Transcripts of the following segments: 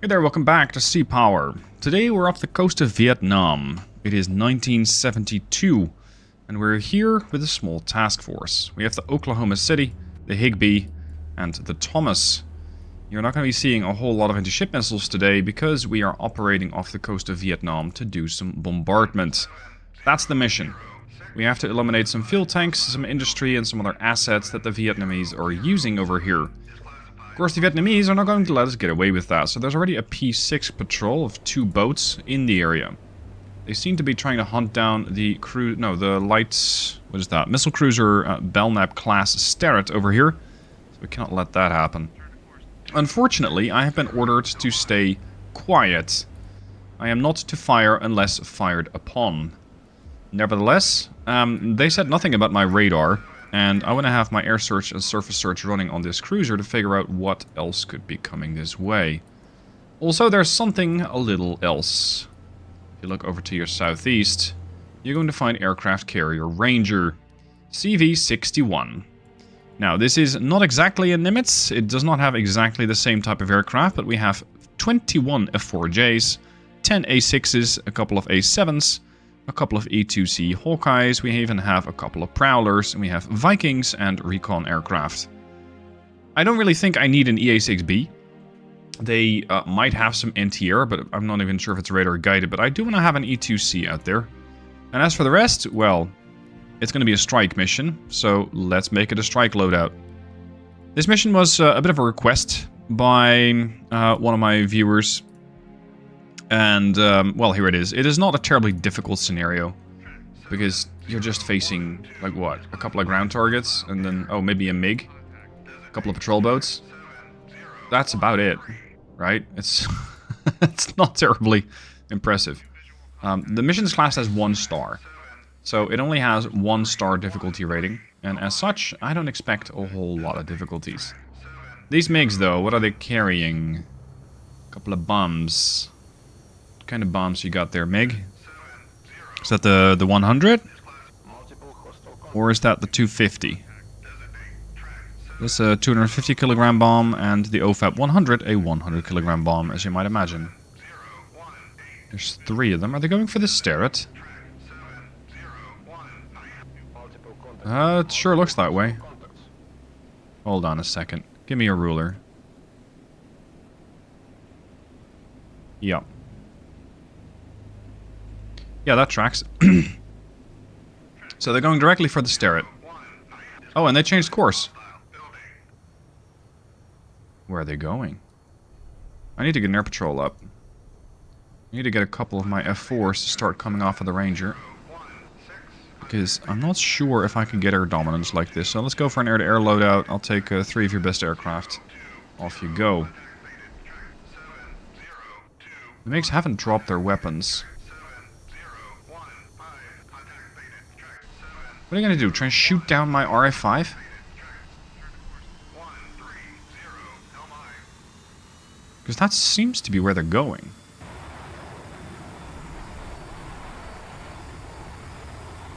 Hey there, welcome back to Sea Power. Today we're off the coast of Vietnam. It is 1972, and we're here with a small task force. We have the Oklahoma City, the Higbee, and the Thomas. You're not going to be seeing a whole lot of anti-ship missiles today because we are operating off the coast of Vietnam to do some bombardment. That's the mission. We have to eliminate some fuel tanks, some industry, and some other assets that the Vietnamese are using over here. Of course, the Vietnamese are not going to let us get away with that, so there's already a P6 patrol of 2 boats in the area. They seem to be trying to hunt down the missile cruiser Belknap class Sterret over here, so we cannot let that happen. Unfortunately, I have been ordered to stay quiet. I am not to fire unless fired upon. Nevertheless, they said nothing about my radar. And I want to have my air search and surface search running on this cruiser to figure out what else could be coming this way. Also, there's something a little else. If you look over to your southeast, you're going to find aircraft carrier Ranger, CV-61. Now, this is not exactly a Nimitz. It does not have exactly the same type of aircraft, but we have 21 F-4Js, 10 A-6s, a couple of A-7s, a couple of E-2C Hawkeyes, we even have a couple of Prowlers, and we have Vikings and recon aircraft. I don't really think I need an EA-6B. They might have some anti-air, but I'm not even sure if it's radar guided, but I do want to have an E-2C out there. And as for the rest, well, it's going to be a strike mission, so let's make it a strike loadout. This mission was a bit of a request by one of my viewers. And, well, here it is. It is not a terribly difficult scenario. Because you're just facing, like, what? A couple of ground targets, and then, oh, maybe a MiG? A couple of patrol boats? That's about it, right? It's, it's not terribly impressive. The mission's class has 1 star. So it only has 1 star difficulty rating. And as such, I don't expect a whole lot of difficulties. These MiGs, though, what are they carrying? A couple of bombs. What kind of bombs you got there, MiG? Is that the 100? Or is that the 250? This is a 250 kilogram bomb, and the OFAB 100, a 100 kilogram bomb, as you might imagine. There's 3 of them. Are they going for the Sterret? It sure looks that way. Hold on a second. Give me a ruler. Yep. Yeah, that tracks. So they're going directly for the Sterret. Oh, and they changed course. Where are they going? I need to get an air patrol up. I need to get a couple of my F4s to start coming off of the Ranger. Because I'm not sure if I can get air dominance like this. So let's go for an air-to-air loadout. I'll take 3 of your best aircraft. Off you go. The MiGs haven't dropped their weapons. What are you going to do? Try and shoot down my RF-5? Because that seems to be where they're going.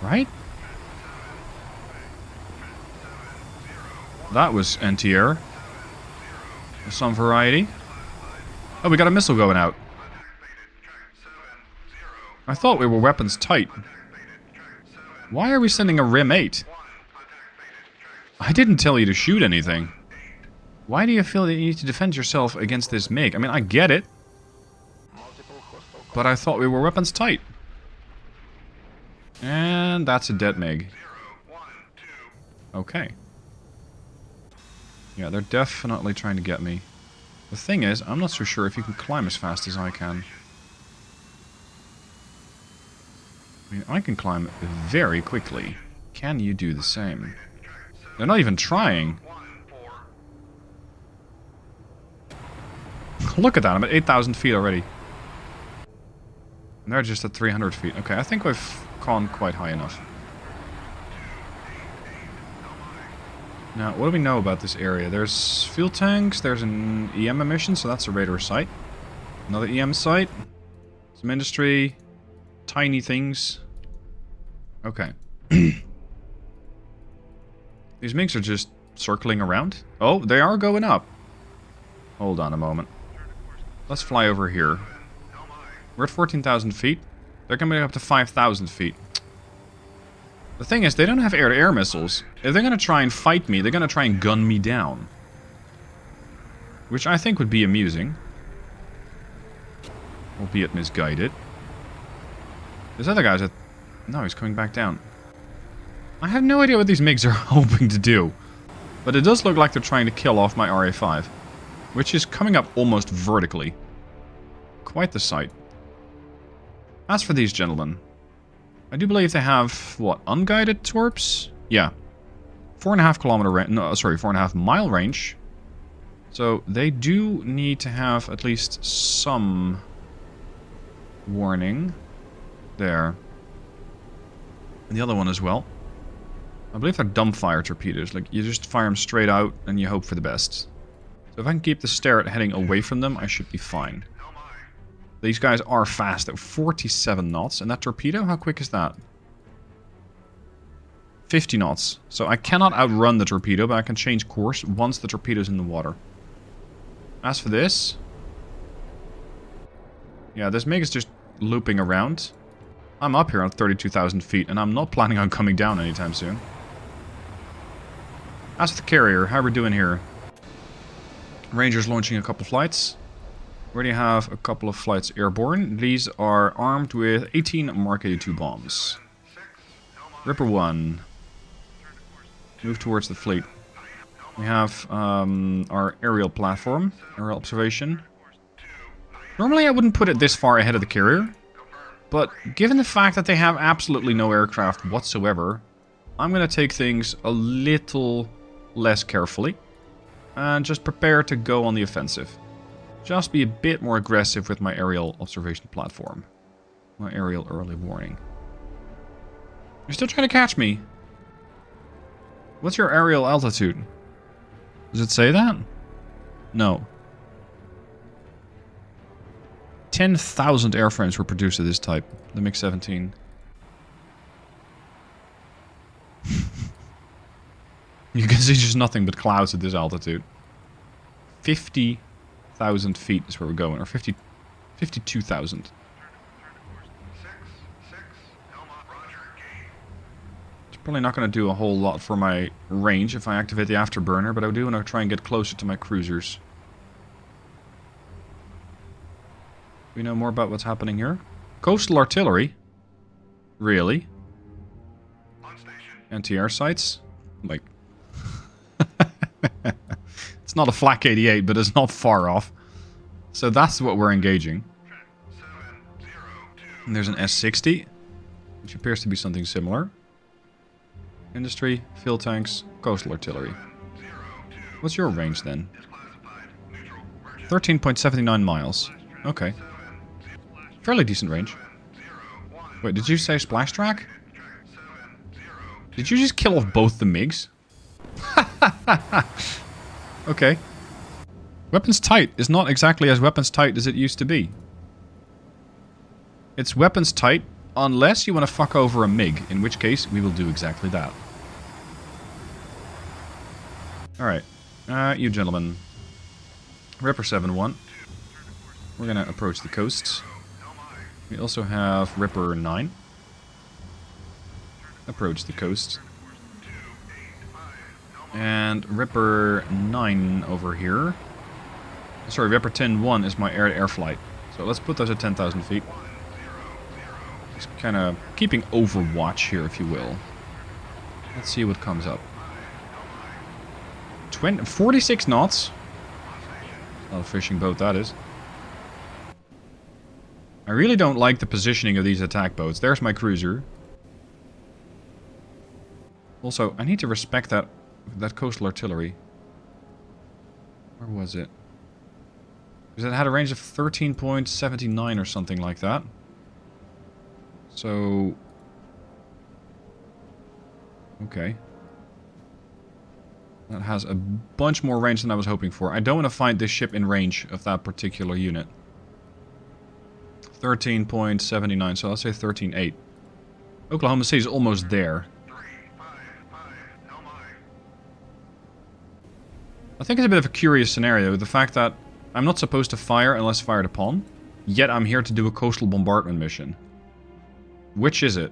Right? That was anti-air. Of some variety. Oh, we got a missile going out. I thought we were weapons tight. Why are we sending a RIM-8? I didn't tell you to shoot anything. Why do you feel that you need to defend yourself against this MiG? I mean, I get it. But I thought we were weapons tight. And that's a dead MiG. Okay. Yeah, they're definitely trying to get me. The thing is, I'm not so sure if you can climb as fast as I can. I mean, I can climb very quickly. Can you do the same? They're not even trying. Look at that, I'm at 8,000 feet already. And they're just at 300 feet. Okay, I think we've gone quite high enough. Now, what do we know about this area? There's fuel tanks, there's an EM emission, so that's a radar site. Another EM site. Some industry. Tiny things. Okay. These MiGs are just circling around. Oh, they are going up. Hold on a moment. Let's fly over here. We're at 14,000 feet. They're coming up to 5,000 feet. The thing is, they don't have air-to-air missiles. If they're going to try and fight me, they're going to try and gun me down. Which I think would be amusing. Albeit misguided. This other guy's at... No, he's coming back down. I have no idea what these MiGs are hoping to do. But it does look like they're trying to kill off my RA-5. Which is coming up almost vertically. Quite the sight. As for these gentlemen... I do believe they have, what, unguided torps? Yeah. 4.5 kilometer range... No, sorry, 4.5 mile range. So they do need to have at least some... warning. There. And the other one as well. I believe they're dumbfire torpedoes. Like, you just fire them straight out and you hope for the best. So if I can keep the Sterret heading away from them, I should be fine. These guys are fast at 47 knots. And that torpedo, how quick is that? 50 knots. So I cannot outrun the torpedo, but I can change course once the torpedo's in the water. As for this... Yeah, this MiG is just looping around. I'm up here on 32,000 feet, and I'm not planning on coming down anytime soon. As for the carrier, how are we doing here? Ranger's launching a couple flights. Already have a couple of flights airborne. These are armed with 18 Mark 82 bombs. Ripper 1. Move towards the fleet. We have our aerial platform, aerial observation. Normally I wouldn't put it this far ahead of the carrier, but given the fact that they have absolutely no aircraft whatsoever, I'm going to take things a little less carefully and just prepare to go on the offensive. Just be a bit more aggressive with my aerial observation platform. My aerial early warning. You're still trying to catch me? What's your aerial altitude? Does it say that? No. 10,000 airframes were produced of this type. The MiG-17. You can see just nothing but clouds at this altitude. 50,000 feet is where we're going. Or 52,000. It's probably not going to do a whole lot for my range if I activate the afterburner, but I do want to try and get closer to my cruisers. We know more about what's happening here. Coastal artillery? Really? Anti-air sights? Like... It's not a Flak 88, but it's not far off. So that's what we're engaging. And there's an S-60, which appears to be something similar. Industry, field tanks, coastal artillery. What's your range then? 13.79 miles. Okay. Fairly decent range. Wait, did you say splash track? Did you just kill off both the MiGs? Okay. Weapons tight is not exactly as weapons tight as it used to be. It's weapons tight unless you want to fuck over a MiG, in which case we will do exactly that. Alright. You gentlemen. Ripper 7-1. We're gonna approach the coasts. We also have Ripper 9. Approach the coast. And Ripper 9 over here. Sorry, Ripper 10-1 is my air-to-air flight. So let's put those at 10,000 feet. Just kind of keeping overwatch here, if you will. Let's see what comes up. 46 knots. Not a fishing boat, that is. I really don't like the positioning of these attack boats. There's my cruiser. Also, I need to respect that coastal artillery. Where was it? Because it had a range of 13.79 or something like that. So... Okay. That has a bunch more range than I was hoping for. I don't want to find this ship in range of that particular unit. 13.79, so I'll say 13.8. Oklahoma City is almost there. I think it's a bit of a curious scenario, the fact that I'm not supposed to fire unless fired upon. Yet I'm here to do a coastal bombardment mission. Which is it?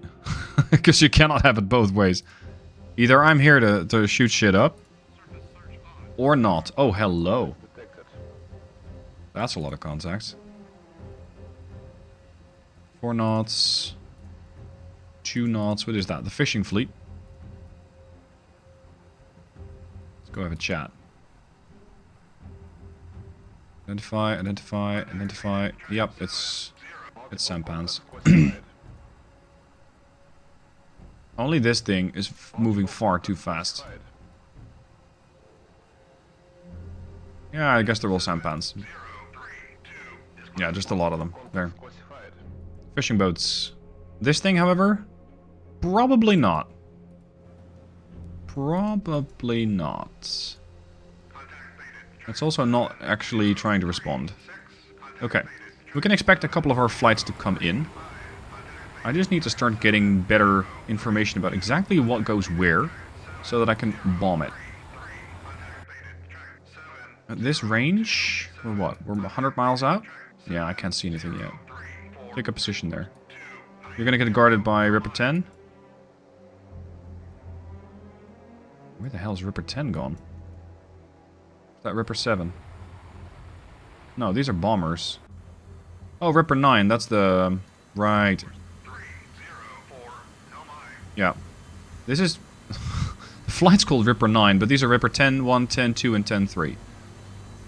Because you cannot have it both ways. Either I'm here to shoot shit up, or not. Oh, hello. That's a lot of contacts. 4 knots. 2 knots. What is that? The fishing fleet. Let's go have a chat. Identify, identify, identify. Yep, it's sampans. Only this thing is moving far too fast. Yeah, I guess they're all sampans. Yeah, just a lot of them. There. Fishing boats. This thing, however, probably not. Probably not. It's also not actually trying to respond. Okay. We can expect a couple of our flights to come in. I just need to start getting better information about exactly what goes where, so that I can bomb it. At this range, we're what? We're 100 miles out? Yeah, I can't see anything yet. Take a position there. You're gonna get guarded by Ripper 10. Where the hell is Ripper 10 gone? Is that Ripper 7? No, these are bombers. Oh, Ripper 9, that's the... Right. Yeah. This is... the flight's called Ripper 9, but these are Ripper 10, 1, 10, 2, and 10, 3.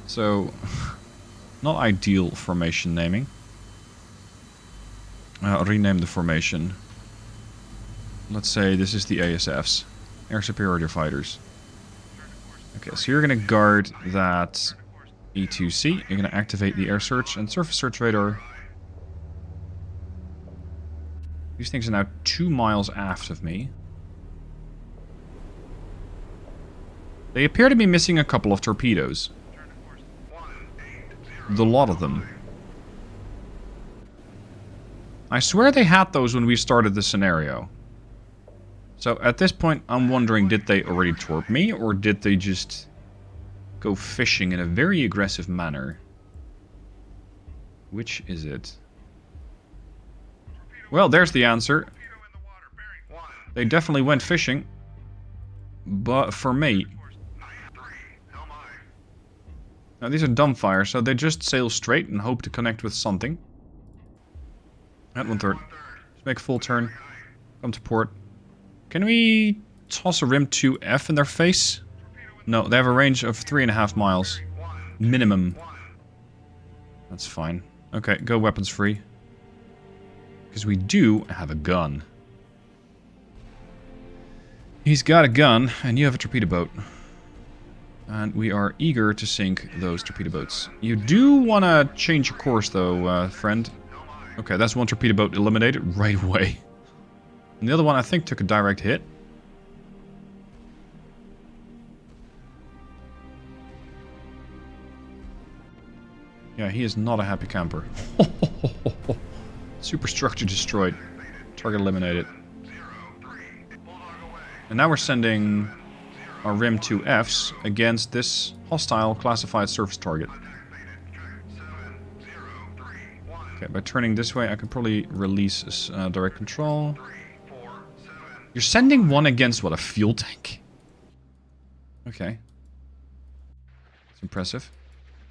So... not ideal formation naming. I'll rename the formation. Let's say this is the ASFs. Air Superiority Fighters. Okay, so you're going to guard that E2C. You're going to activate the air search and surface search radar. These things are now 2 miles aft of me. They appear to be missing a couple of torpedoes. The lot of them. I swear they had those when we started the scenario. So at this point, I'm wondering, did they already torp me, or did they just go fishing in a very aggressive manner? Which is it? Well, there's the answer. They definitely went fishing. But for me... Now these are dumbfire, so they just sail straight and hope to connect with something. At 1/3. Just make a full turn. Come to port. Can we toss a Rim 2F in their face? No, they have a range of 3.5 miles. Minimum. That's fine. Okay, go weapons free. Because we do have a gun. He's got a gun, and you have a torpedo boat. And we are eager to sink those torpedo boats. You do want to change your course, though, friend. Okay, that's one torpedo boat eliminated right away. And the other one, I think, took a direct hit. Yeah, he is not a happy camper. Superstructure destroyed. Target eliminated. And now we're sending our Rim 2Fs against this hostile classified surface target. Okay, by turning this way, I could probably release direct control. You're sending one against, what, a fuel tank? Okay. It's impressive.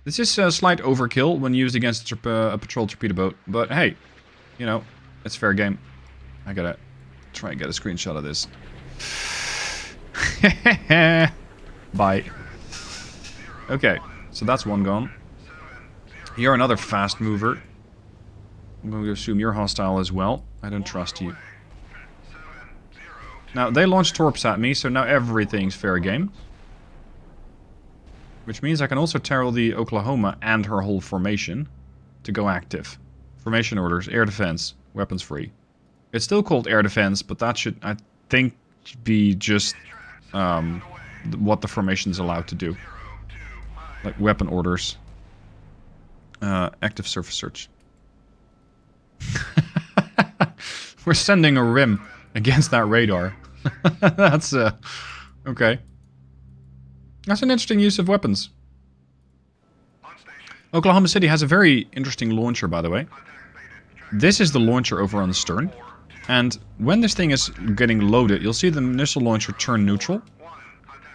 This is a slight overkill when used against a patrol torpedo boat, but hey, you know, it's fair game. I gotta try and get a screenshot of this. Bye. Okay, so that's one gone. You're another fast mover. I'm going to assume you're hostile as well. I don't trust you. Now, they launched torps at me, so now everything's fair game. Which means I can also tell the Oklahoma and her whole formation to go active. Formation orders, air defense, weapons free. It's still called air defense, but that should, I think, be just what the formation is allowed to do. Like weapon orders. Active surface search. We're sending a Rim against that radar. That's, okay. That's an interesting use of weapons. Oklahoma City has a very interesting launcher, by the way. This is the launcher over on the stern. And when this thing is getting loaded, you'll see the missile launcher turn neutral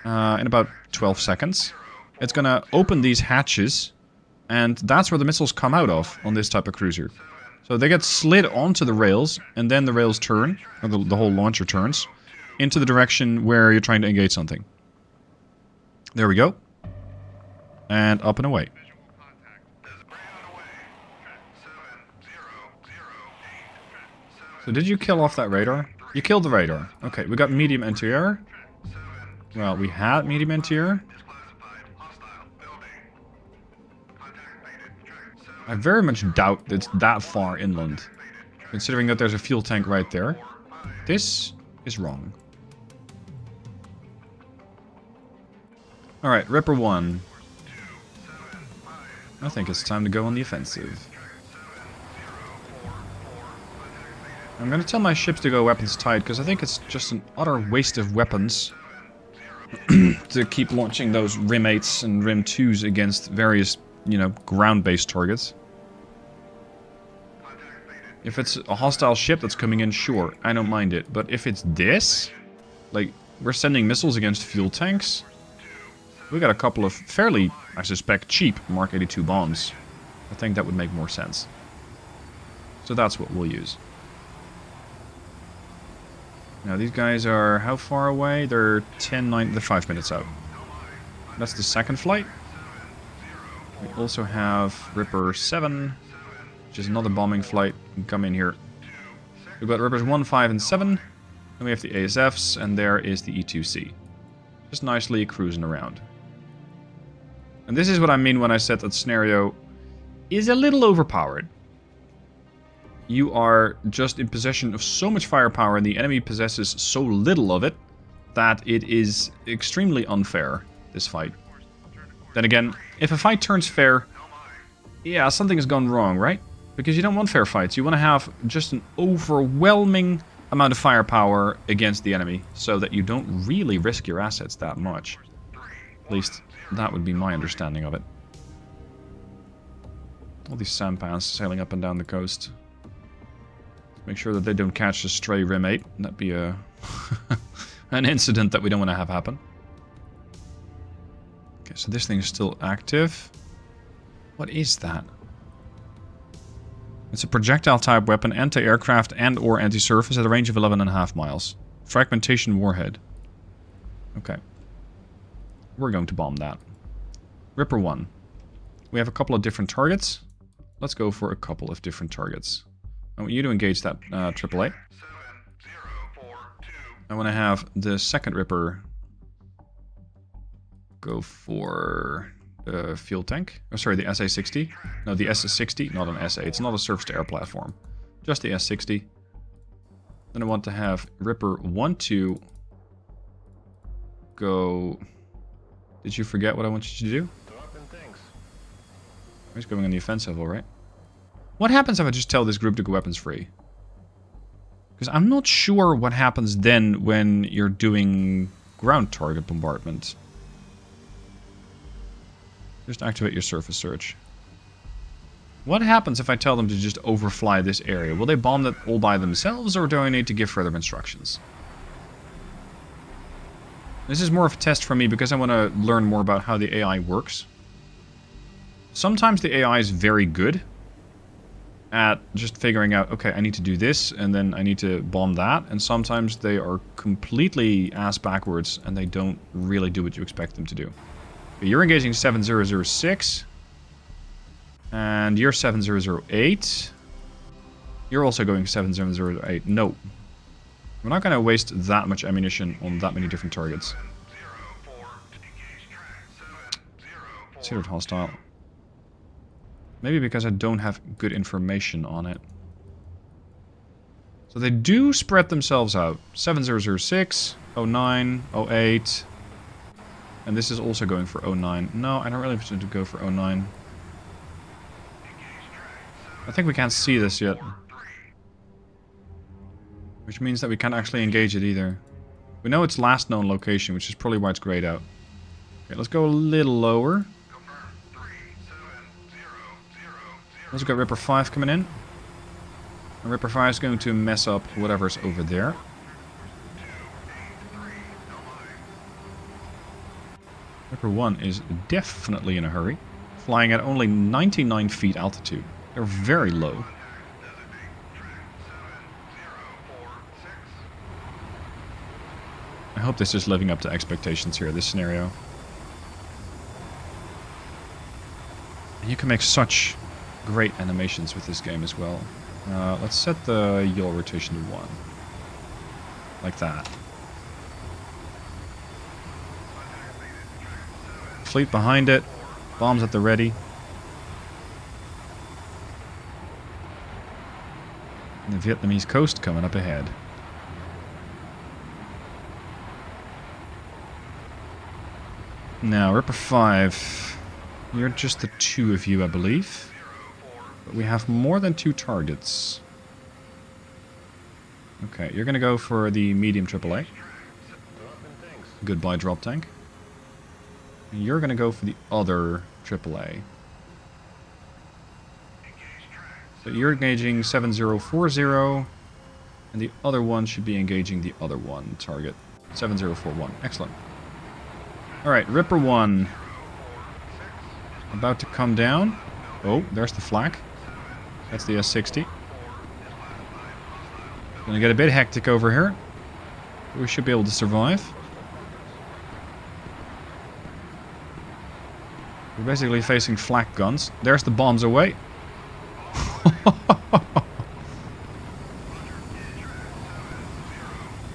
in about 12 seconds. It's going to open these hatches, and that's where the missiles come out of on this type of cruiser. So they get slid onto the rails, and then the rails turn, or the whole launcher turns, into the direction where you're trying to engage something. There we go. And up and away. So did you kill off that radar? You killed the radar. Okay, we got medium anti-air. Well, we had medium anti-air. I very much doubt it's that far inland, considering that there's a fuel tank right there. This is wrong. Alright, Ripper 1. I think it's time to go on the offensive. I'm gonna tell my ships to go weapons tight, because I think it's just an utter waste of weapons to keep launching those Rim 8s and Rim 2s against various, you know, ground-based targets. If it's a hostile ship that's coming in, sure, I don't mind it. But if it's this, like, we're sending missiles against fuel tanks, we got a couple of fairly, I suspect, cheap Mark 82 bombs. I think that would make more sense. So that's what we'll use. Now these guys are how far away? They're 9, they're 5 minutes out. That's the second flight. We also have Ripper 7, which is another bombing flight. You can come in here. We've got Rippers 1, 5, and 7. Then we have the ASFs, and there is the E2C. Just nicely cruising around. And this is what I mean when I said that scenario is a little overpowered. You are just in possession of so much firepower and the enemy possesses so little of it that it is extremely unfair, this fight. Then again, if a fight turns fair, yeah, something has gone wrong, right? Because you don't want fair fights. You want to have just an overwhelming amount of firepower against the enemy so that you don't really risk your assets that much. At least, that would be my understanding of it. All these sampans sailing up and down the coast. Make sure that they don't catch a stray Rim 8. That'd be a an incident that we don't want to have happen. Okay, so this thing is still active. What is that? It's a projectile-type weapon, anti-aircraft and/or anti-surface at a range of 11.5 miles. Fragmentation warhead. Okay. We're going to bomb that. Ripper 1. We have a couple of different targets. Let's go for a couple of different targets. I want you to engage that AAA. I want to have the second Ripper go for the fuel tank. Oh, sorry, the SA-60. No, the S-60, not an SA. It's not a surface-to-air platform. Just the S-60. Then I want to have Ripper 1, 2 go... Did you forget what I want you to do? He's going on the offensive, alright. What happens if I just tell this group to go weapons free? Because I'm not sure what happens then when you're doing ground target bombardment. Just activate your surface search. What happens if I tell them to just overfly this area? Will they bomb it all by themselves, or do I need to give further instructions? This is more of a test for me because I want to learn more about how the AI works. Sometimes the AI is very good at just figuring out, okay, I need to do this, and then I need to bomb that, and sometimes they are completely ass backwards, and they don't really do what you expect them to do. But you're engaging 7006, and you're 7008. You're also going 7008. No. We're not going to waste that much ammunition on that many different targets. Considered hostile. Maybe because I don't have good information on it. So they do spread themselves out. 7006, 09, 08. And this is also going for 09. No, I don't really want to go for 09. I think we can't see this yet. Which means that we can't actually engage it either. We know its last known location, which is probably why it's grayed out. Okay, let's go a little lower. Also got Ripper 5 coming in. And Ripper 5 is going to mess up whatever's over there. Ripper 1 is definitely in a hurry. Flying at only 99 feet altitude. They're very low. I hope this is living up to expectations here, this scenario. And you can make such great animations with this game as well. Let's set the yaw rotation to 1. Like that. Fleet behind it. Bombs at the ready. And the Vietnamese coast coming up ahead. Now, Ripper 5. You're just the 2 of you, I believe. But we have more than 2 targets. Okay, you're gonna go for the medium AAA. Goodbye, drop tank. And you're gonna go for the other AAA. So you're engaging 7040, and the other one should be engaging the other one target. 7041. Excellent. Alright, Ripper 1. About to come down. Oh, there's the flak. That's the S-60. Gonna get a bit hectic over here. We should be able to survive. We're basically facing flak guns. There's the bombs away.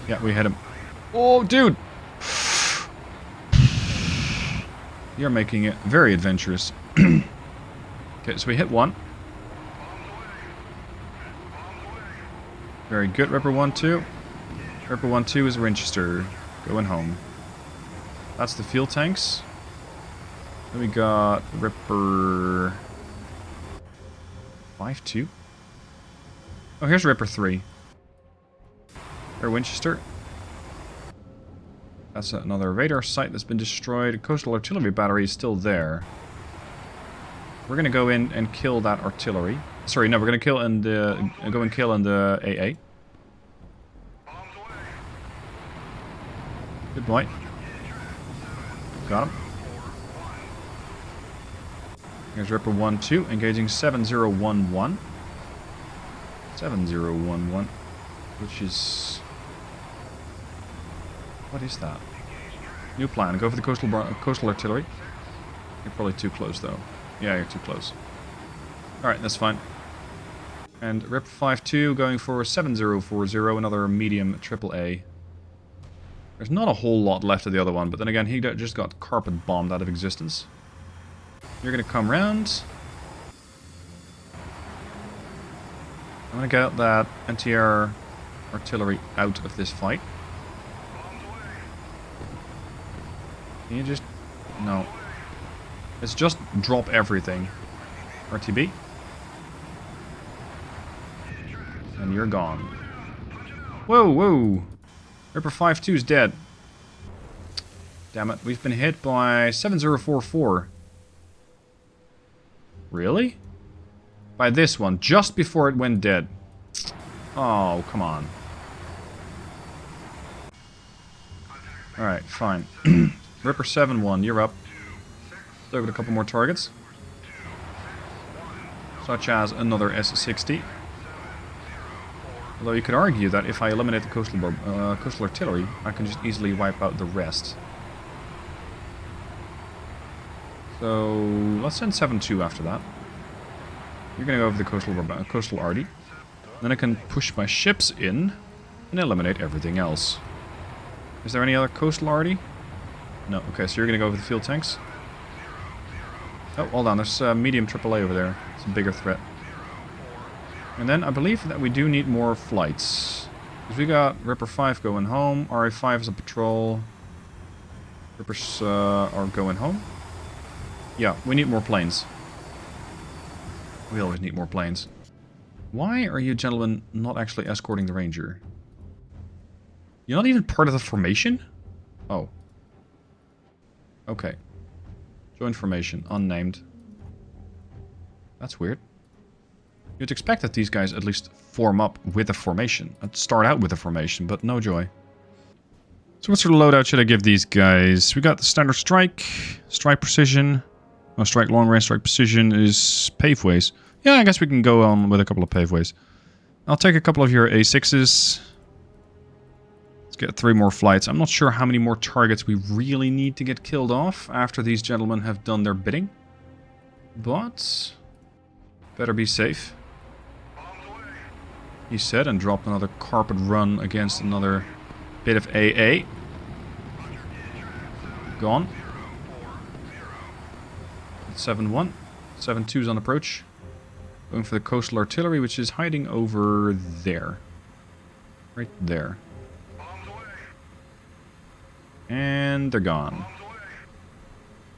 Yeah, we hit him. Oh, dude! You're making it very adventurous. Okay, so we hit 1. Very good, Ripper 1-2. Ripper 1-2 is Winchester. Going home. That's the fuel tanks. Then we got Ripper 5-2. Oh, here's Ripper 3. Or Winchester. That's another radar site that's been destroyed. Coastal artillery battery is still there. We're gonna go in and kill that artillery. Sorry, no, we're gonna kill in the go and kill in the AA. Good boy. Got him. Here's Ripper 1-2 engaging 7011. 7011, which is. What is that? New plan. Go for the coastal artillery. You're probably too close, though. Yeah, you're too close. Alright, that's fine. And Ripper 5-2 going for 7040, another medium AAA. There's not a whole lot left of the other one, but then again, he just got carpet bombed out of existence. You're going to come round. I'm going to get that anti-air artillery out of this fight. Can you just... No. Let's just drop everything. RTB. And you're gone. Whoa, whoa. Ripper 5-2 is dead. Damn it. We've been hit by 7044. Really? By this one. Just before it went dead. Oh, come on. Alright, fine. Ripper 7-1, you're up. Still got a couple more targets. Such as another S-60. Although you could argue that if I eliminate the coastal artillery, I can just easily wipe out the rest. So, let's send 7-2 after that. You're gonna go over the coastal arty. Then I can push my ships in and eliminate everything else. Is there any other coastal arty? No. Okay, so you're gonna go over the field tanks. Oh, hold on. There's medium AAA over there. It's a bigger threat. And then I believe that we do need more flights. Because we got Ripper 5 going home. RA5 is a patrol. Rippers are going home. Yeah, we need more planes. We always need more planes. Why are you gentlemen not actually escorting the Ranger? You're not even part of the formation? Oh. Okay. Join formation. Unnamed. That's weird. You'd expect that these guys at least form up with a formation. Start out with a formation, but no joy. So what sort of loadout should I give these guys? We got the standard strike, strike precision. No, strike long range, strike precision is paveways. Yeah, I guess we can go on with a couple of paveways. I'll take a couple of your A6s. Let's get 3 more flights. I'm not sure how many more targets we really need to get killed off after these gentlemen have done their bidding. But better be safe, he said, and dropped another carpet run against another bit of AA. Gone. 7-1. 7-2's on approach. Going for the coastal artillery, which is hiding over there. Right there. And they're gone.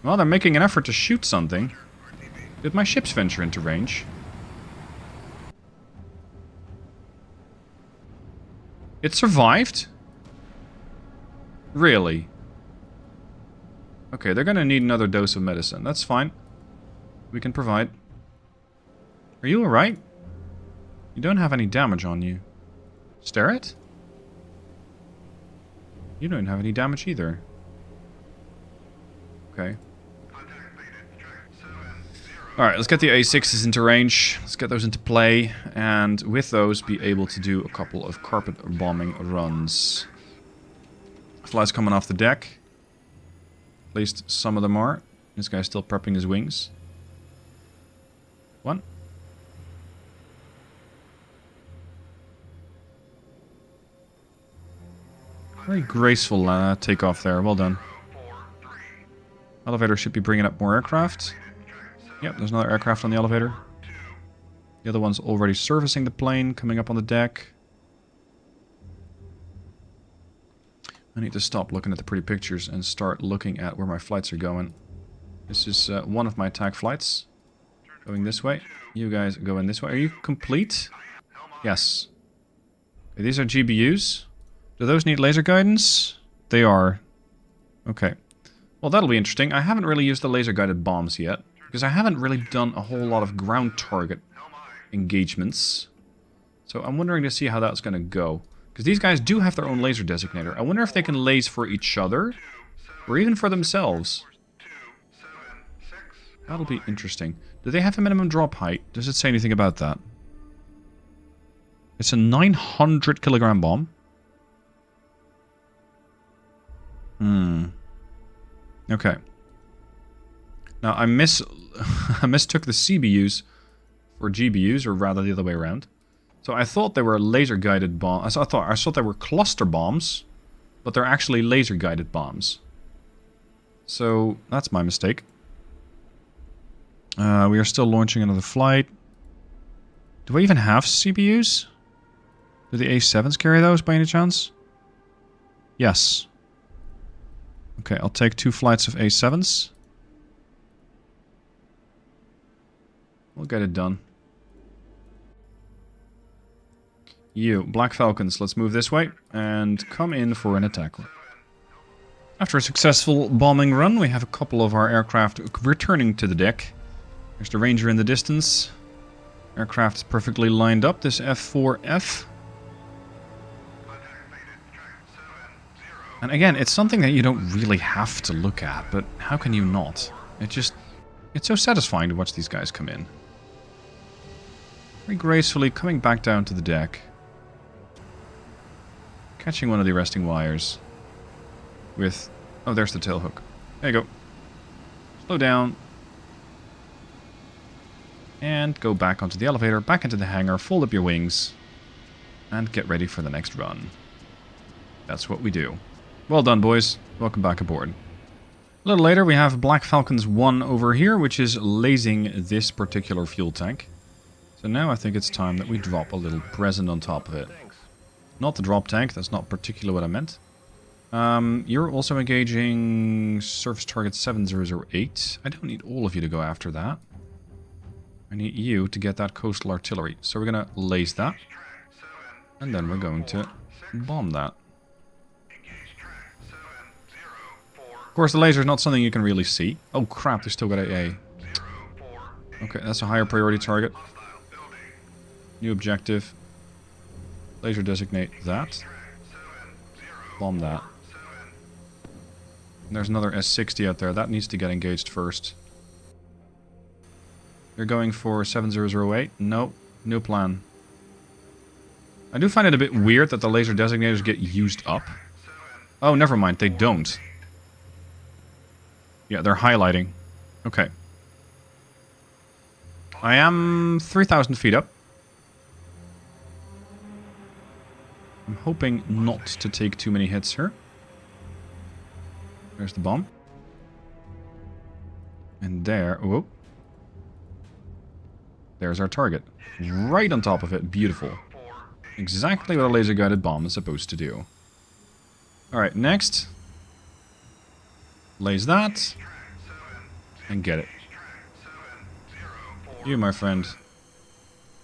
Well, they're making an effort to shoot something. Did my ships venture into range? It survived? Really? Okay, they're gonna need another dose of medicine. That's fine. We can provide. Are you alright? You don't have any damage on you. Stare it? You don't have any damage either. Okay. Alright, let's get the A6s into range. Let's get those into play. And with those, be able to do a couple of carpet bombing runs. Flights coming off the deck. At least some of them are. This guy's still prepping his wings. 1. Very graceful takeoff there. Well done. Elevator should be bringing up more aircraft. Yep, there's another aircraft on the elevator. The other one's already servicing the plane, coming up on the deck. I need to stop looking at the pretty pictures and start looking at where my flights are going. This is one of my attack flights. Going this way. You guys go in this way. Are you complete? Yes. Okay, these are GBUs. Do those need laser guidance? They are. Okay. Well, that'll be interesting. I haven't really used the laser guided bombs yet, because I haven't really done a whole lot of ground target engagements. So I'm wondering to see how that's going to go. Because these guys do have their own laser designator. I wonder if they can laze for each other, or even for themselves. That'll be interesting. Do they have a minimum drop height? Does it say anything about that? It's a 900 kilogram bomb. Okay. Now I mistook the CBUs for GBUs, or rather the other way around. So I thought they were laser guided bombs. I thought they were cluster bombs, but they're actually laser guided bombs. So that's my mistake. We are still launching another flight. Do I even have CBUs? Do the A7s carry those by any chance? Yes. Okay, I'll take 2 flights of A7s. We'll get it done. You, Black Falcons, let's move this way and come in for an attack. After a successful bombing run, we have a couple of our aircraft returning to the deck. There's the Ranger in the distance. Aircraft is perfectly lined up, this F4F. And again, it's something that you don't really have to look at, but how can you not? It's so satisfying to watch these guys come in. Very gracefully coming back down to the deck. Catching one of the arresting wires. With... oh, there's the tail hook. There you go. Slow down. And go back onto the elevator, back into the hangar, fold up your wings, and get ready for the next run. That's what we do. Well done, boys. Welcome back aboard. A little later, we have Black Falcons 1 over here, which is lasing this particular fuel tank. So now I think it's time that we drop a little present on top of it. Not the drop tank, that's not particularly what I meant. You're also engaging Surface Target 7008. I don't need all of you to go after that. I need you to get that coastal artillery. So we're going to laze that. And then we're going to bomb that. Of course, the laser is not something you can really see. Oh crap, they still got AA. Okay, that's a higher priority target. New objective. Laser designate that. Bomb that. And there's another S60 out there. That needs to get engaged first. You're going for 7008? Nope. New plan. I do find it a bit weird that the laser designators get used up. Oh, never mind. They don't. Yeah, they're highlighting. Okay. I am 3,000 feet up. I'm hoping not to take too many hits here. There's the bomb. And there... Whoa. There's our target. Right on top of it. Beautiful. Exactly what a laser-guided bomb is supposed to do. Alright, next. Laze that. And get it. You, my friend.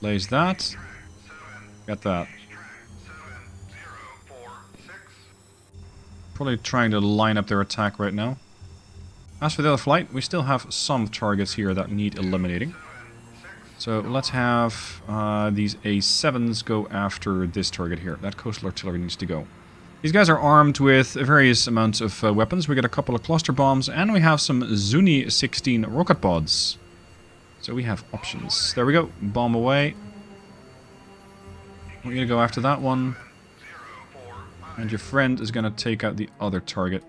Laze that. Get that. Probably trying to line up their attack right now. As for the other flight, we still have some targets here that need eliminating. So let's have these A7s go after this target here. That coastal artillery needs to go. These guys are armed with various amounts of weapons. We got a couple of cluster bombs, and we have some Zuni 16 rocket pods. So we have options. There we go. Bomb away. We're going to go after that one. And your friend is going to take out the other target.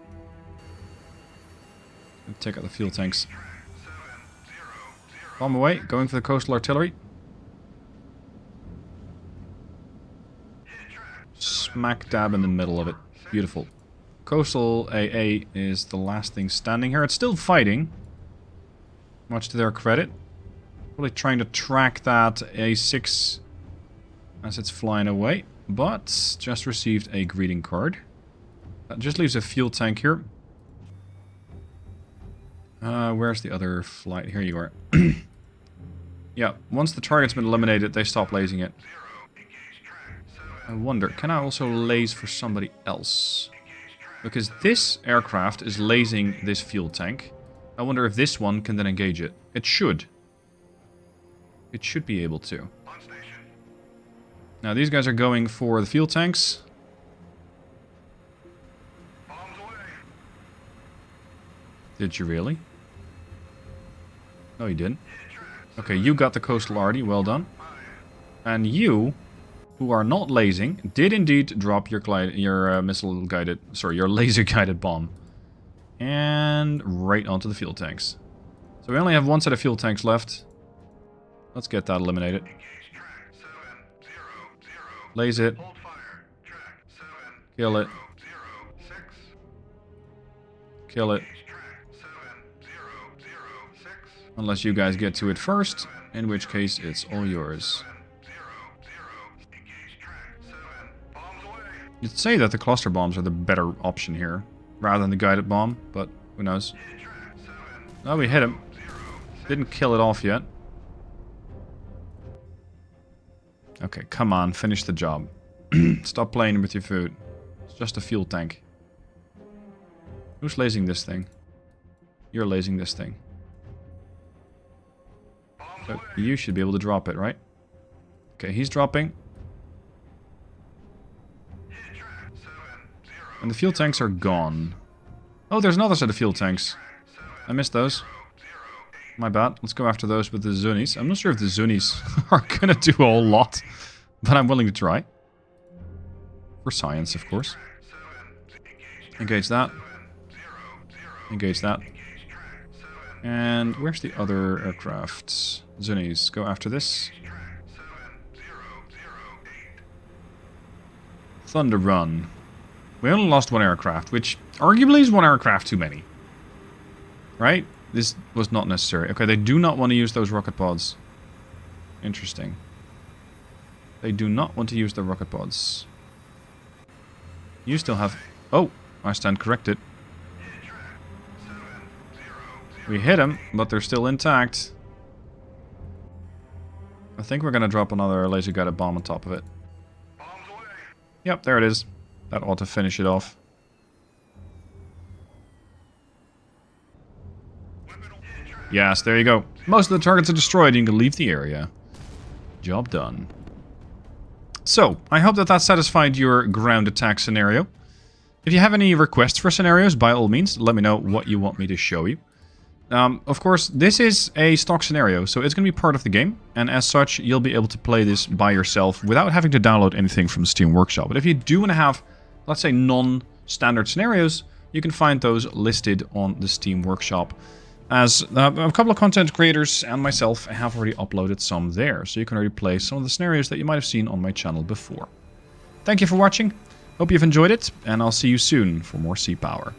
And take out the fuel tanks. Bomb away. Going for the coastal artillery. Smack dab in the middle of it. Beautiful. Coastal AA is the last thing standing here. It's still fighting. Much to their credit. Probably trying to track that A6 as it's flying away. But just received a greeting card. That just leaves a fuel tank here. Where's the other flight? Here you are. Yeah, once the target's been eliminated, they stop lasing it. I wonder, can I also laze for somebody else? Because this aircraft is lasing this fuel tank. I wonder if this one can then engage it. It should. It should be able to. Now these guys are going for the fuel tanks. Did you really? No, you didn't. Okay, you got the coastal arty. Well done. And you, who are not lasing, did indeed drop your your laser-guided bomb. And right onto the fuel tanks. So we only have one set of fuel tanks left. Let's get that eliminated. Laze it. Kill it. Kill it. Unless you guys get to it first, in which case it's all yours. You'd say that the cluster bombs are the better option here, rather than the guided bomb, but who knows. Oh, we hit him. Didn't kill it off yet. Okay, come on, finish the job. Stop playing with your food. It's just a fuel tank. Who's lasing this thing? You're lasing this thing. So you should be able to drop it, right? Okay, he's dropping. And the fuel tanks are gone. Oh, there's another set of fuel tanks. I missed those. My bad. Let's go after those with the Zunis. I'm not sure if the Zunis are gonna do a whole lot, but I'm willing to try. For science, of course. Engage that. Engage that. And where's the other aircraft? Zunis, go after this. Thunder Run. We only lost one aircraft, which arguably is one aircraft too many. Right? This was not necessary. Okay, they do not want to use those rocket pods. Interesting. They do not want to use the rocket pods. You still have... Oh, I stand corrected. We hit them, but they're still intact. I think we're going to drop another laser-guided bomb on top of it. Yep, there it is. That ought to finish it off. Yes, there you go. Most of the targets are destroyed. You can leave the area. Job done. So, I hope that satisfied your ground attack scenario. If you have any requests for scenarios, by all means, let me know what you want me to show you. Of course, this is a stock scenario, so it's going to be part of the game, and as such, you'll be able to play this by yourself without having to download anything from Steam Workshop. But if you do want to have, let's say, non-standard scenarios, you can find those listed on the Steam Workshop, as a couple of content creators and myself have already uploaded some there, so you can already play some of the scenarios that you might have seen on my channel before. Thank you for watching, hope you've enjoyed it, and I'll see you soon for more Sea Power.